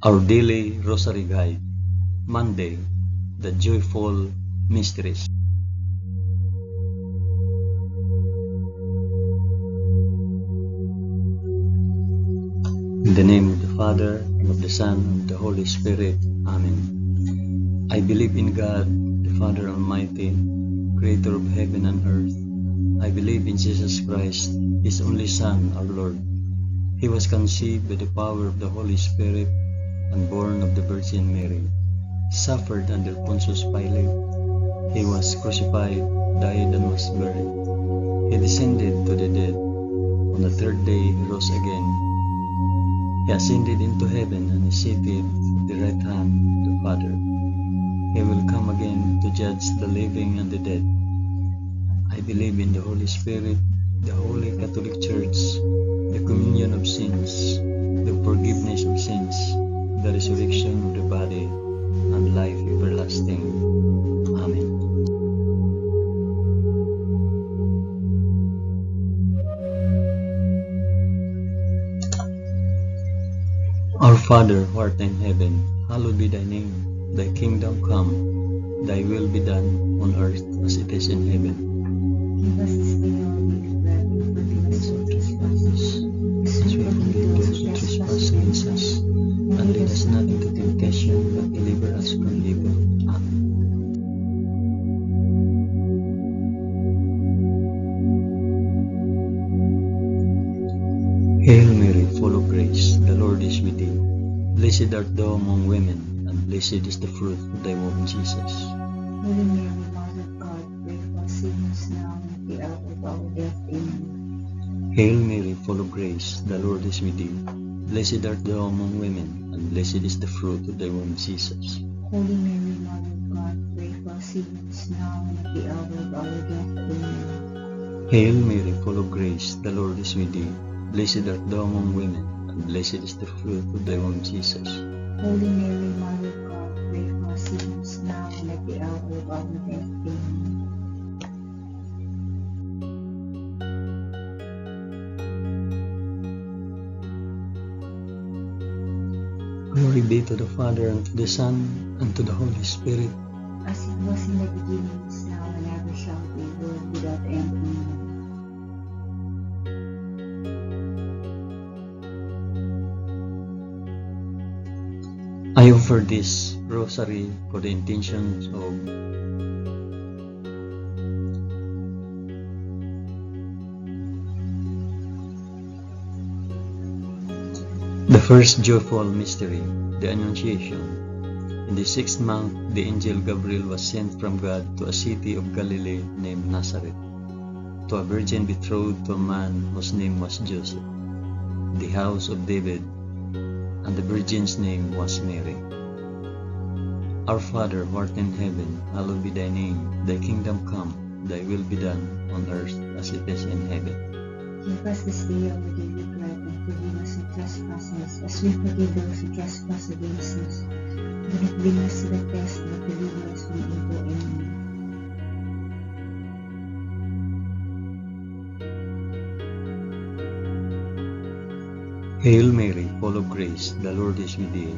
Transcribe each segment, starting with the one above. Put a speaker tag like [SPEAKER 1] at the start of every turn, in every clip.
[SPEAKER 1] Our daily Rosary Guide, Monday, the Joyful Mysteries. In the name of the Father, and of the Son, and of the Holy Spirit. Amen. I believe in God, the Father Almighty, Creator of heaven and earth. I believe in Jesus Christ, His only Son, our Lord. He was conceived by the power of the Holy Spirit and born of the Virgin Mary. Suffered under Pontius Pilate. He was crucified, died, and was buried. He descended to the dead. On the third day he rose again. He ascended into heaven and is seated at the right hand of the Father. He will come again to judge the living and the dead. I believe in the Holy Spirit, the Holy Catholic Church, the communion of sins, the forgiveness of sins, the resurrection of the body, and life everlasting. Amen. Our Father, who art in heaven, hallowed be thy name. Thy kingdom come, thy will be done on earth as it is in heaven.
[SPEAKER 2] Give us this day our daily bread, and forgive us our trespasses, as we forgive those who trespass against us. And lead us not into temptation, but deliver us from evil. Amen.
[SPEAKER 1] Hail Mary, full of grace, the Lord is with thee. Blessed art thou among women, and blessed is the fruit of thy womb, Jesus.
[SPEAKER 2] Holy Mary, Mother of God, pray for us sinners now and at the hour of our death. Amen.
[SPEAKER 1] Hail Mary, full of grace, the Lord is with thee. Blessed art thou among women, and blessed is the fruit of thy womb, Jesus.
[SPEAKER 2] Holy Mary, Mother of God, pray for us sinners now and at the hour of our death. Amen.
[SPEAKER 1] Hail Mary, full of grace, the Lord is with thee. Blessed art thou among women, and blessed is the fruit of thy womb, Jesus.
[SPEAKER 2] Holy Mary, Mother of God, pray for us sinners now and at the hour of our death. Amen.
[SPEAKER 1] Glory be to the Father, and to the Son, and to the Holy Spirit.
[SPEAKER 2] As it was in the beginning, is now, and ever shall be, world without end. Amen.
[SPEAKER 1] I offer this rosary for the intentions of the first joyful mystery, the Annunciation. In the 6th month, the angel Gabriel was sent from God to a city of Galilee named Nazareth, to a virgin betrothed to a man whose name was Joseph, the house of David, and the virgin's name was Mary. Our Father, who art in heaven, hallowed be thy name. Thy kingdom come, thy will be done on earth as it is in heaven.
[SPEAKER 2] Give us this day our daily bread, and forgive us our trespasses, as we forgive those who trespass against us. Do not bring us to the test, but deliver us from evil. Amen.
[SPEAKER 1] Hail Mary, full of grace, the Lord is with thee.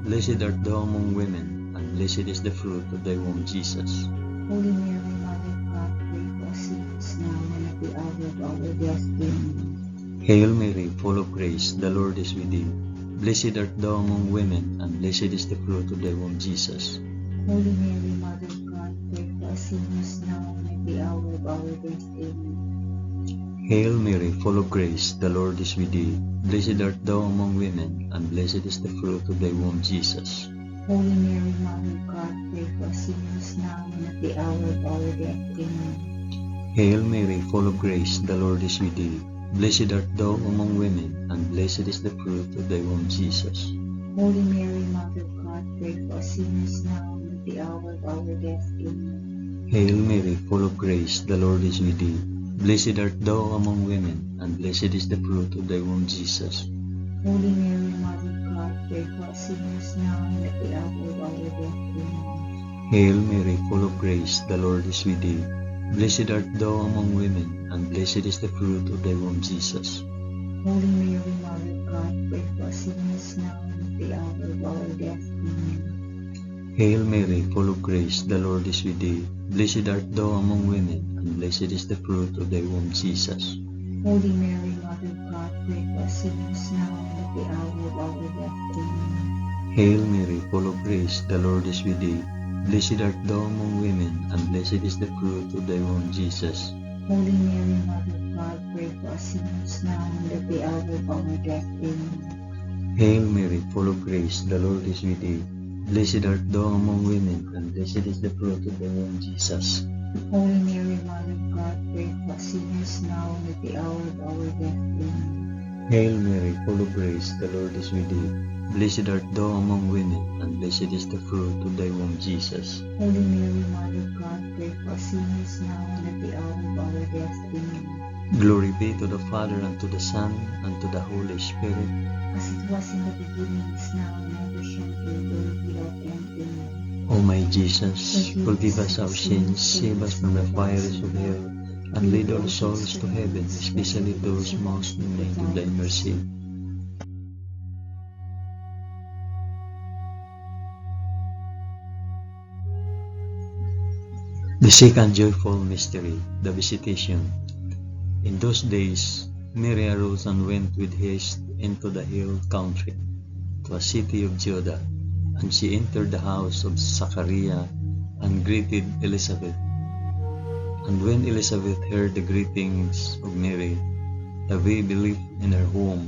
[SPEAKER 1] Blessed art thou among women, and blessed is the fruit of thy womb, Jesus.
[SPEAKER 2] Holy Mary, Mother of God, pray for us sinners now and at the hour of our death. Amen.
[SPEAKER 1] Hail Mary, full of grace, the Lord is with thee. Blessed art thou among women, and blessed is the fruit of thy womb, Jesus.
[SPEAKER 2] Holy Mary, Mother of God, pray for us sinners now and at the hour of our death. Amen.
[SPEAKER 1] Hail Mary, full of grace, the Lord is with thee. Blessed art thou among women, and blessed is the fruit of thy womb, Jesus.
[SPEAKER 2] Holy Mary, Mother of God, pray for us sinners now and at the hour of our death. Amen.
[SPEAKER 1] Hail Mary, full of grace, the Lord is with thee. Blessed art thou among women, and blessed is the fruit of thy womb, Jesus.
[SPEAKER 2] Holy Mary, Mother of God, pray for us sinners now and at the hour of our death. Amen.
[SPEAKER 1] Hail Mary, full of grace, the Lord is with thee. Blessed art thou among women, and blessed is the fruit of thy womb, Jesus.
[SPEAKER 2] Holy Mary, Mother of God, pray for us sinners now and at the hour of our death. Amen.
[SPEAKER 1] Hail Mary, full of grace, the Lord is with thee. Blessed art thou among women, and blessed is the fruit of thy womb, Jesus.
[SPEAKER 2] Holy Mary, Mother of God, pray for us sinners now and at the hour of our death. Amen.
[SPEAKER 1] Hail Mary, full of grace, the Lord is with thee. Blessed art thou among women, and blessed is the fruit of thy womb, Jesus.
[SPEAKER 2] Holy Mary, Mother of God, pray for us sinners now and at the hour of our death. Amen.
[SPEAKER 1] Hail Mary, full of grace, the Lord is with thee. Blessed art thou among women, and blessed is the fruit of thy womb, Jesus.
[SPEAKER 2] Holy Mary, Mother of God, pray for us sinners now and at the hour of our death. Amen.
[SPEAKER 1] Hail Mary, full of grace, the Lord is with thee. Blessed art thou among women, and blessed is the fruit of thy womb, Jesus.
[SPEAKER 2] Holy Mary, Mother of God, pray for us sinners now and at the hour of our death. Amen.
[SPEAKER 1] Hail Mary, full of grace, the Lord is with thee. Blessed art thou among women, and blessed is the fruit of thy womb, Jesus.
[SPEAKER 2] Holy Mary, Mother of God, pray for us sinners now and at the hour of our death. Amen.
[SPEAKER 1] Glory be to the Father, and to the Son, and to the Holy Spirit.
[SPEAKER 2] As it was in the beginning, is now, and ever shall be, world without end. Amen.
[SPEAKER 1] O my Jesus, forgive us our sins, save us from the fires of hell, and lead all souls to heaven, especially those most in need of thy mercy. The second joyful mystery, the Visitation. In those days, Mary arose and went with haste into the hill country, to a city of Judah, and she entered the house of Zachariah and greeted Elizabeth. And when Elizabeth heard the greetings of Mary, the baby leaped in her womb,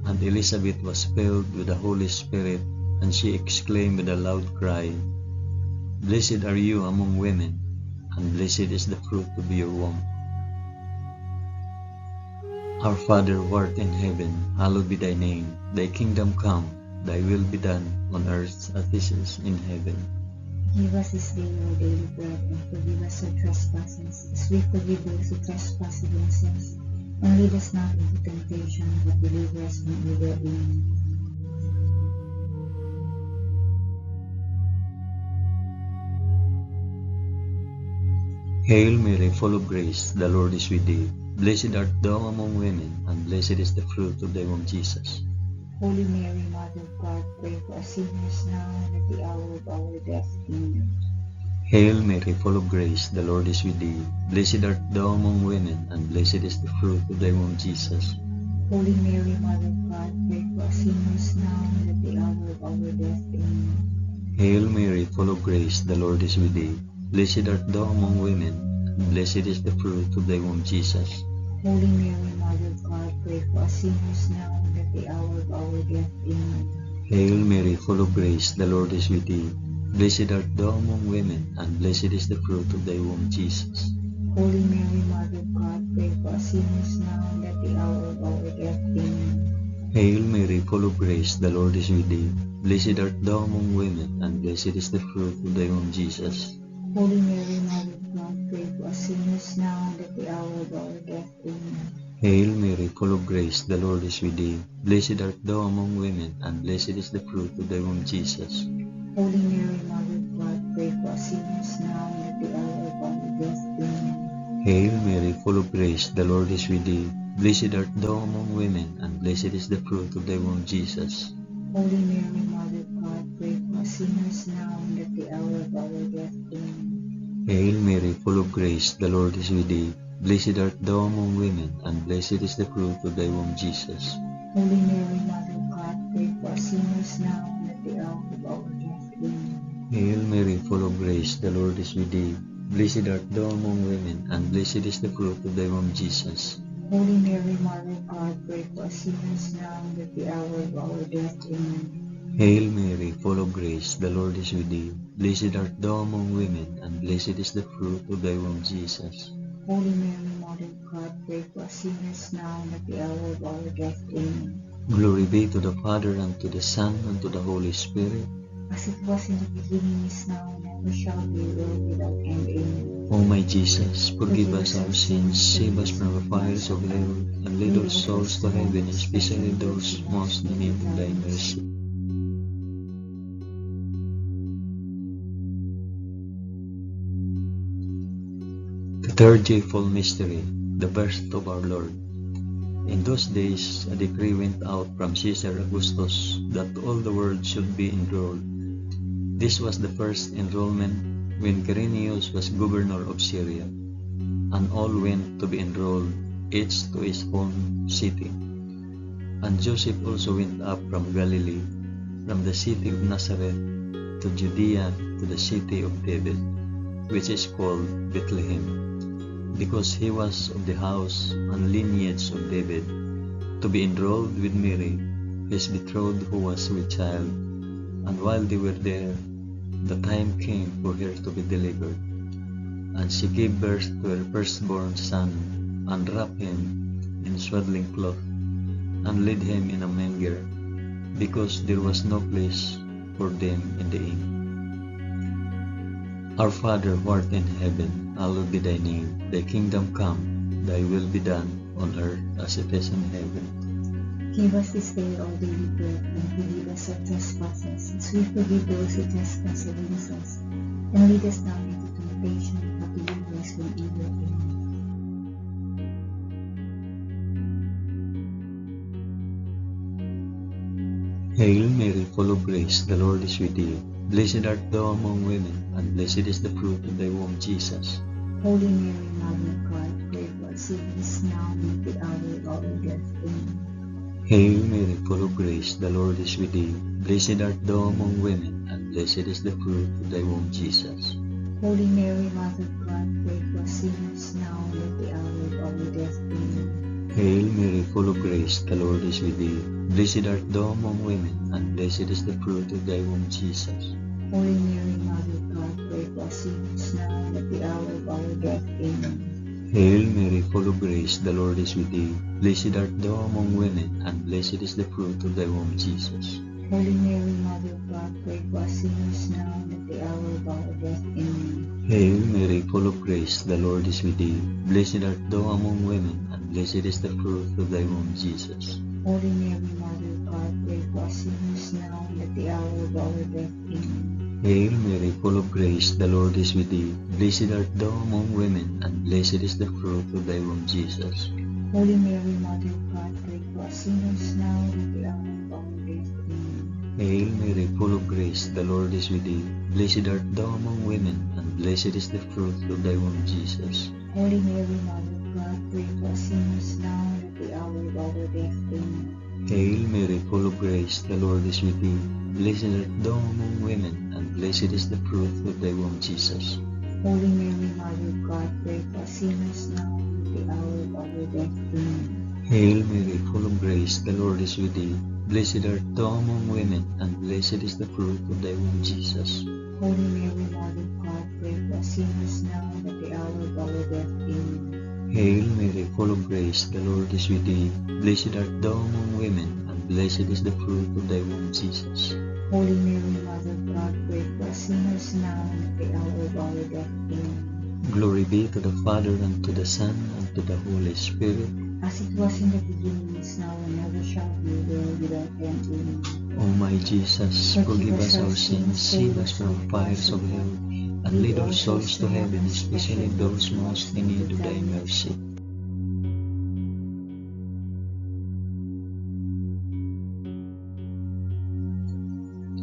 [SPEAKER 1] and Elizabeth was filled with the Holy Spirit, and she exclaimed with a loud cry, Blessed are you among women, and blessed is the fruit of your womb. Our Father who art in heaven, hallowed be thy name. Thy kingdom come, thy will be done, on earth as it is in heaven.
[SPEAKER 2] Give us this day our daily bread, and forgive us our trespasses, as we forgive those who trespass against us. And lead us not into temptation, but deliver us from evil. Amen.
[SPEAKER 1] Hail Mary, full of grace, the Lord is with thee. Blessed art thou among women, and blessed is the fruit of thy womb, Jesus.
[SPEAKER 2] Holy Mary, Mother of God, pray for us sinners now and at the hour of our death. Amen.
[SPEAKER 1] Hail Mary, full of grace, the Lord is with thee. Blessed art thou among women, and blessed is the fruit of thy womb, Jesus.
[SPEAKER 2] Holy Mary, Mother of God, pray for us sinners now and at the hour of our death. Amen.
[SPEAKER 1] Hail Mary, full of grace, the Lord is with thee. Blessed art thou among women, and blessed is the fruit of thy womb, Jesus.
[SPEAKER 2] Holy Mary, Mother of God, pray for us sinners now and at the hour of our death. Amen.
[SPEAKER 1] Hail Mary, full of grace, the Lord is with thee. Blessed art thou among women, and blessed is the fruit of thy womb, Jesus.
[SPEAKER 2] Holy Mary, Mother of God, pray for us sinners now and at the hour of our death. Amen.
[SPEAKER 1] Hail Mary, full of grace, the Lord is with thee. Blessed art thou among women, and blessed is the fruit of thy womb, Jesus.
[SPEAKER 2] Holy Mary, Mother of God, pray for us sinners now and at the hour of our death. Amen.
[SPEAKER 1] Hail Mary, full of grace, the Lord is with thee. Blessed art thou among women, and blessed is the fruit of thy womb, Jesus.
[SPEAKER 2] Holy Mary, Mother of God, pray for us sinners now and at the hour of our death. Amen.
[SPEAKER 1] Hail Mary, full of grace, the Lord is with thee. Blessed art thou among women, and blessed is the fruit of thy womb, Jesus.
[SPEAKER 2] Holy Mary, Mother of God, pray for us sinners now and at the hour of our death. Amen.
[SPEAKER 1] Hail Mary, full of grace, the Lord is with thee. Blessed art thou among women, and blessed is the fruit of thy womb, Jesus.
[SPEAKER 2] Holy Mary, Mother of God, pray for us sinners now and at the hour of our death. Amen.
[SPEAKER 1] Hail Mary, full of grace, the Lord is with thee. Blessed art thou among women, and blessed is the fruit of thy womb, Jesus.
[SPEAKER 2] Holy Mary, Mother of God, pray for us sinners now and at the hour of our death. Amen.
[SPEAKER 1] Hail Mary, full of grace, the Lord is with thee. Blessed art thou among women, and blessed is the fruit of thy womb, Jesus.
[SPEAKER 2] Holy Mary, Mother of God, pray for us sinners now and at the hour of our death. Amen.
[SPEAKER 1] Glory be to the Father, and to the Son, and to the Holy Spirit.
[SPEAKER 2] As it was in the beginning, is now, and ever shall be, world without end. Amen.
[SPEAKER 1] O my Jesus, forgive us our sins, save us from the fires of hell, and lead all souls to heaven, especially those most in need of thy mercy. The third joyful mystery, the birth of our Lord. In those days, a decree went out from Caesar Augustus that all the world should be enrolled. This was the first enrollment when Quirinius was governor of Syria, and all went to be enrolled, each to his own city. And Joseph also went up from Galilee, from the city of Nazareth to Judea, to the city of David, which is called Bethlehem, because he was of the house and lineage of David, to be enrolled with Mary, his betrothed, who was with child. And while they were there, the time came for her to be delivered. And she gave birth to her firstborn son, and wrapped him in swaddling cloth, and laid him in a manger, because there was no place for them in the inn. Our Father who art in heaven, hallowed be thy name. Thy kingdom come, thy will be done, on earth as it is in heaven.
[SPEAKER 2] Give us this day our daily bread, and forgive us our trespasses, as we forgive those who trespass against us. And lead us not into temptation, but deliver us from evil. Amen.
[SPEAKER 1] Hail Mary, full of grace, the Lord is with thee. Blessed art thou among women, and blessed is the fruit of thy womb, Jesus.
[SPEAKER 2] Holy Mary, Mother of God, pray for us sinners now and at the hour of our death. Amen.
[SPEAKER 1] Hail Mary, full of grace, the Lord is with thee. Blessed art thou among women, and blessed is the fruit of thy womb, Jesus.
[SPEAKER 2] Holy Mary, Mother of God, pray for us sinners now and at the hour of our death. Amen.
[SPEAKER 1] Hail Mary, full of grace, the Lord is with thee. Blessed art thou among women, and blessed is the fruit of thy womb, Jesus.
[SPEAKER 2] Holy Mary, Mother of God, pray for us sinners now and at the hour of our death. Amen.
[SPEAKER 1] Hail Mary, full of grace, the Lord is with thee. Blessed art thou among women, and blessed is the fruit of thy womb, Jesus.
[SPEAKER 2] Holy Mary, Mother of God, pray for us sinners now and at the hour of our death. Amen.
[SPEAKER 1] Hail Mary, full of grace, the Lord is with thee. Blessed art thou among women, and blessed is the fruit of thy womb, Jesus.
[SPEAKER 2] Holy Mary, Mother of God, pray for us sinners now and at the hour of our death. Amen.
[SPEAKER 1] Hail Mary, full of grace, the Lord is with thee. Blessed art thou among women, and blessed is the fruit of thy womb, Jesus.
[SPEAKER 2] Holy Mary, Mother of God, pray for us sinners now and at the hour of our death. Amen.
[SPEAKER 1] Hail Mary, full of grace, the Lord is with thee. Blessed art thou among women, and blessed is the fruit of thy womb, Jesus.
[SPEAKER 2] Holy Mary, Mother of God, pray for us sinners now and at the hour of our death. Amen.
[SPEAKER 1] Hail Mary, full of grace, the Lord is with thee. Blessed art thou among women, and blessed is the fruit of thy womb, Jesus.
[SPEAKER 2] Holy Mary, Mother of God, pray for us sinners now and at the hour of our death. Amen.
[SPEAKER 1] Hail Mary, full of grace, the Lord is with thee. Blessed art thou among women, and blessed is the fruit of thy womb, Jesus.
[SPEAKER 2] Holy Mary, Mother of God, pray for us sinners now and at the hour of our death. Amen.
[SPEAKER 1] Hail Mary, full of grace, the Lord is with thee. Blessed art thou among women, and blessed is the fruit of thy womb, Jesus.
[SPEAKER 2] Holy Mary, Mother of God, pray for us sinners now and at the hour of our death. Amen.
[SPEAKER 1] Glory be to the Father, and to the Son, and to the Holy Spirit.
[SPEAKER 2] As it was in the beginning, is now, and ever shall be, world without end. Amen.
[SPEAKER 1] O my Jesus, forgive us our sins, save us from the fires of hell, and lead all souls to heaven, especially those most in need of thy mercy.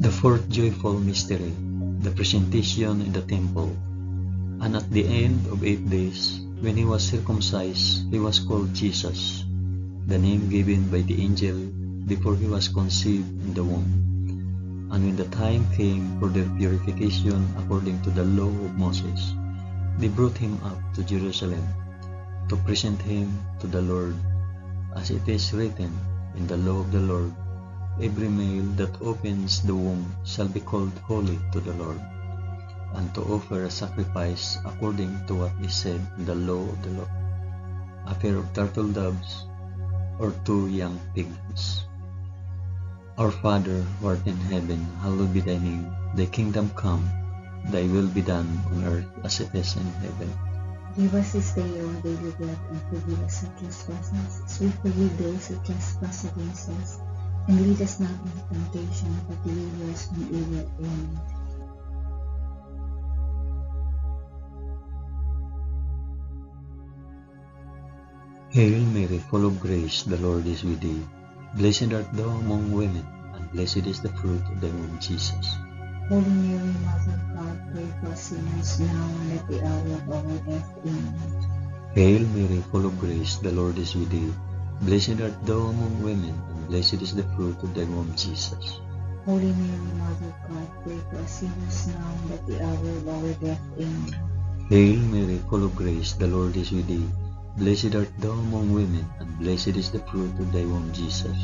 [SPEAKER 1] The fourth joyful mystery, the presentation in the temple. And at the end of 8 days, when he was circumcised, he was called Jesus, the name given by the angel before he was conceived in the womb. And when the time came for their purification according to the law of Moses, they brought him up to Jerusalem to present him to the Lord, as it is written in the law of the Lord, every male that opens the womb shall be called holy to the Lord, and to offer a sacrifice according to what is said in the law of the Lord, a pair of turtle doves or 2 young pigeons. Our Father, who art in heaven, hallowed be thy name. Thy kingdom come, thy will be done on earth as it is in heaven.
[SPEAKER 2] Give us this day our daily bread, and forgive us our trespasses, as we forgive those who trespass against us. And lead us not into temptation, but deliver us from evil. Amen.
[SPEAKER 1] Hail Mary, full of grace, the Lord is with thee. Blessed art thou among women, and blessed is the fruit of thy womb, Jesus.
[SPEAKER 2] Holy Mary, Mother of God, pray for us sinners now and at the hour of our death. Amen.
[SPEAKER 1] Hail Mary, full of grace, the Lord is with thee. Blessed art thou among women, and blessed is the fruit of thy womb, Jesus.
[SPEAKER 2] Holy Mary, Mother of God, pray for us sinners now and at the hour of our death. Amen.
[SPEAKER 1] Hail Mary, full of grace, the Lord is with thee. Blessed art thou among women, and blessed is the fruit of thy womb, Jesus.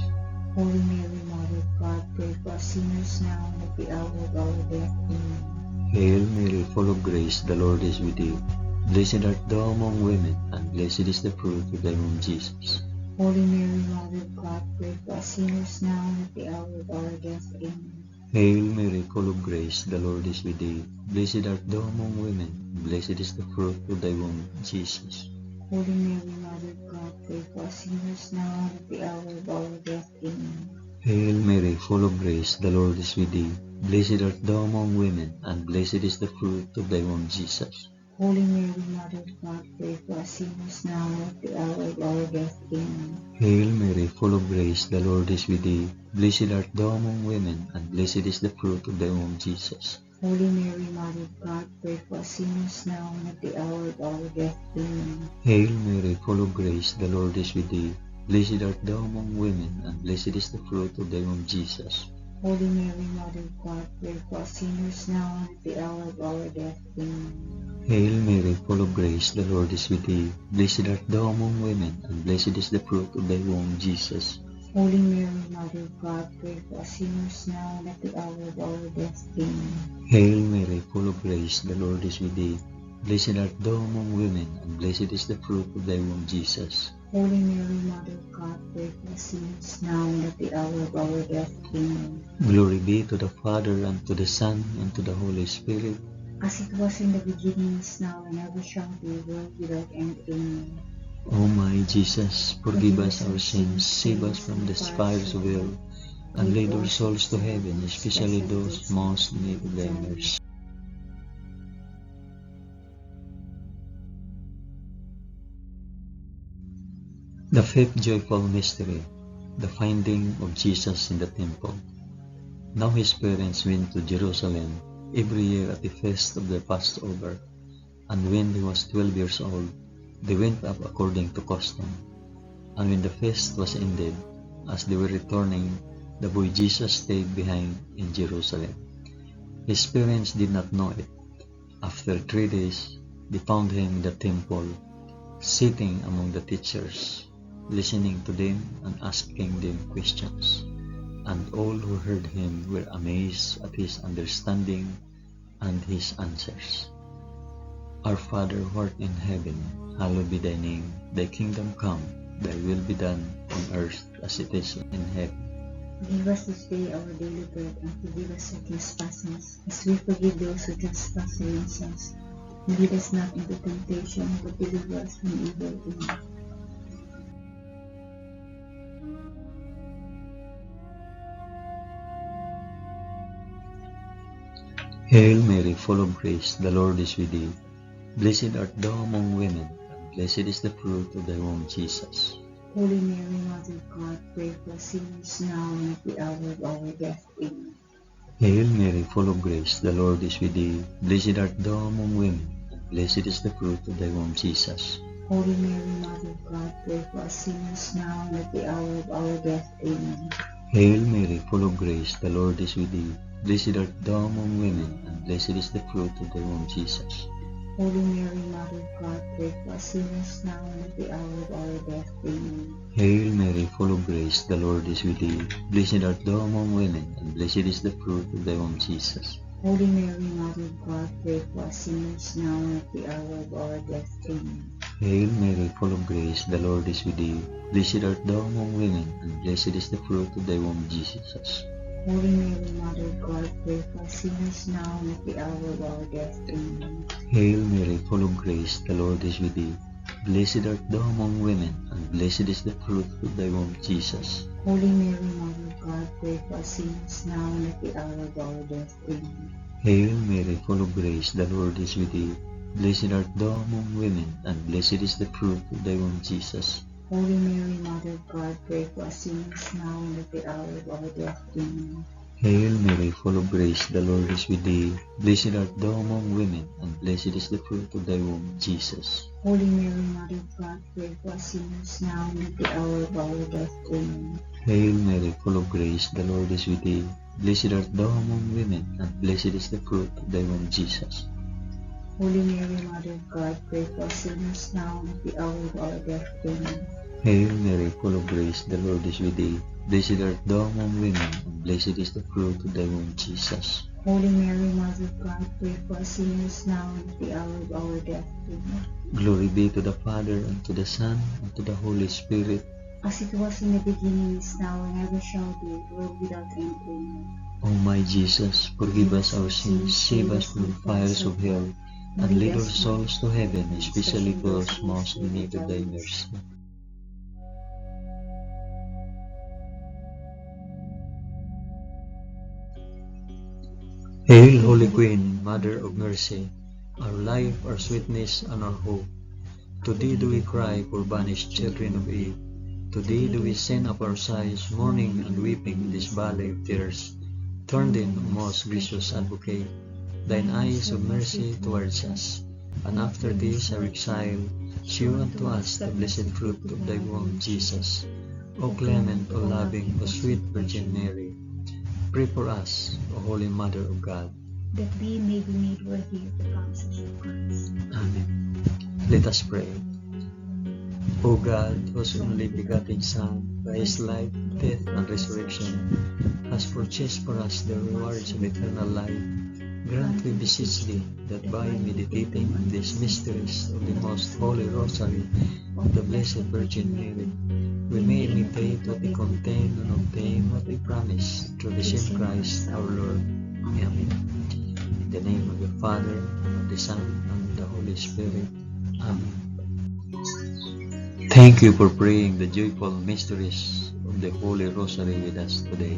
[SPEAKER 2] Holy Mary, Mother of God, pray for us sinners now and at the hour of our death. Amen.
[SPEAKER 1] Hail Mary, full of grace, the Lord is with thee. Blessed art thou among women, and blessed is the fruit of thy womb, Jesus.
[SPEAKER 2] Holy Mary, Mother of God, pray for us sinners now and at the hour of our death. Amen.
[SPEAKER 1] Hail Mary, full of grace, the Lord is with thee. Blessed art thou among women, and blessed is the fruit of thy womb, Jesus.
[SPEAKER 2] Holy Mary, Mother of God, pray for us sinners now and at the hour of our death. Amen.
[SPEAKER 1] Hail Mary, full of grace, the Lord is with thee. Blessed art thou among women, and blessed is the fruit of thy womb, Jesus.
[SPEAKER 2] Holy Mary, Mother of God, pray for us sinners now and at the hour of our death. Amen.
[SPEAKER 1] Hail Mary, full of grace, the Lord is with thee. Blessed art thou among women, and blessed is the fruit of thy womb, Jesus.
[SPEAKER 2] Holy Mary, Mother of God, pray for us sinners now and at the hour of our death. Amen.
[SPEAKER 1] Hail Mary, full of grace, the Lord is with thee. Blessed art thou among women, and blessed is the fruit of thy womb, Jesus.
[SPEAKER 2] Holy Mary, Mother of God, pray for us sinners now and at the hour of our death. Amen.
[SPEAKER 1] Hail Mary, full of grace, the Lord is with thee. Blessed art thou among women, and blessed is the fruit of thy womb, Jesus.
[SPEAKER 2] Holy Mary, Mother of God, pray for us sinners now and at the hour of our death. Amen.
[SPEAKER 1] Hail Mary, full of grace, the Lord is with thee. Blessed art thou among women, and blessed is the fruit of thy womb, Jesus.
[SPEAKER 2] Holy Mary, Mother of God, pray for us sinners now and at the hour of our death. Amen.
[SPEAKER 1] Glory be to the Father, and to the Son, and to the Holy Spirit.
[SPEAKER 2] As it was in the beginning, is now, and ever shall be, world without end. Amen.
[SPEAKER 1] O my Jesus, forgive us our sins, save us from the fires of hell, and lead our souls to heaven, especially those most in need of thy mercy. The fifth joyful mystery, the finding of Jesus in the temple. Now his parents went to Jerusalem every year at the feast of the Passover, and when he was 12 years old, they went up according to custom. And when the feast was ended, as they were returning, the boy Jesus stayed behind in Jerusalem. His parents did not know it. After 3 days, they found him in the temple, sitting among the teachers, listening to them and asking them questions. And all who heard him were amazed at his understanding and his answers. Our Father who art in heaven, hallowed be thy name. Thy kingdom come, thy will be done on earth as it is in heaven.
[SPEAKER 2] Give us this day our daily bread, and forgive us our trespasses, as we forgive those who trespass against us. And lead us not into temptation, but deliver us from evil. Amen.
[SPEAKER 1] Hail Mary, full of grace, the Lord is with thee. Blessed art thou among women, and blessed is the fruit of thy womb, Jesus.
[SPEAKER 2] Holy Mary, Mother of God, pray for us sinners now and at the hour of our death. Amen.
[SPEAKER 1] Hail Mary, full of grace, the Lord is with thee. Blessed art thou among women, and blessed is the fruit of thy womb, Jesus.
[SPEAKER 2] Holy Mary, Mother of God, pray for us sinners now and at the hour of our death. Amen.
[SPEAKER 1] Hail Mary, full of grace, the Lord is with thee. Blessed art thou among women, and blessed is the fruit of thy womb, Jesus.
[SPEAKER 2] Holy Mary, Mother of God, pray for us sinners now and at the hour of our death. Amen.
[SPEAKER 1] Hail Mary, full of grace, the Lord is with thee. Blessed art thou among women, and blessed is the fruit of thy womb, Jesus.
[SPEAKER 2] Holy Mary, Mother of God, pray for us sinners now and at the hour of our death. Amen.
[SPEAKER 1] Hail Mary, full of grace, the Lord is with thee. Blessed art thou among women, and blessed is the fruit of thy womb, Jesus.
[SPEAKER 2] Holy Mary, Mother of God, pray for us sinners now and at the hour of our death. Amen.
[SPEAKER 1] Hail Mary, full of grace, the Lord is with thee. Blessed art thou among women, and blessed is the fruit of thy womb, Jesus.
[SPEAKER 2] Holy Mary, Mother of God, pray for us sinners now and at the hour of our death. Amen.
[SPEAKER 1] Hail Mary, full of grace, the Lord is with thee. Blessed art thou among women, and blessed is the fruit of thy womb, Jesus.
[SPEAKER 2] Holy Mary, Mother of God, pray for us sinners now and at the hour of our death. Amen.
[SPEAKER 1] Hail Mary, full of grace, the Lord is with thee. Blessed art thou among women, and blessed is the fruit of thy womb, Jesus.
[SPEAKER 2] Holy Mary, Mother of God, pray for us sinners now and at the hour of our death. Amen.
[SPEAKER 1] Hail Mary, full of grace, the Lord is with thee. Blessed art thou among women, and blessed is the fruit of thy womb, Jesus.
[SPEAKER 2] Holy Mary, Mother of God, pray for us sinners now and at the hour of our death. Amen.
[SPEAKER 1] Hail Mary, full of grace, the Lord is with thee. Blessed art thou among women, and blessed is the fruit of thy womb, Jesus.
[SPEAKER 2] Holy Mary, Mother of God, pray for us sinners now and at the hour of our death. Amen.
[SPEAKER 1] Glory be to the Father, and to the Son, and to the Holy Spirit.
[SPEAKER 2] As it was in the beginning, is now, and ever shall be, world without end. Amen.
[SPEAKER 1] O my Jesus, forgive us our sins, save us from the fires of hell, and lead our souls to heaven, especially those most in need of thy mercy. Hail, Holy Queen, Mother of Mercy, our life, our sweetness, and our hope. To thee do we cry, poor banished children of Eve. To thee do we send up our sighs, mourning and weeping in this valley of tears. Turn then, O most gracious Advocate, thine eyes of mercy towards us, and after this our exile, shew unto us the blessed fruit of thy womb, Jesus. O clement, O loving, O sweet Virgin Mary, pray for us, O Holy Mother of God,
[SPEAKER 2] that we may be made worthy of the promises of Christ.
[SPEAKER 1] Amen. Let us pray. O God, whose only begotten Son, by his life, death, and resurrection, has purchased for us the rewards of eternal life, grant, we beseech thee, that by meditating on these mysteries of the most holy Rosary of the Blessed Virgin Mary, we may imitate what they contain and obtain what they promise, through the same Christ our Lord. Amen. In the name of the Father, and of the Son, and of the Holy Spirit. Amen. Thank you for praying the joyful mysteries of the Holy Rosary with us today.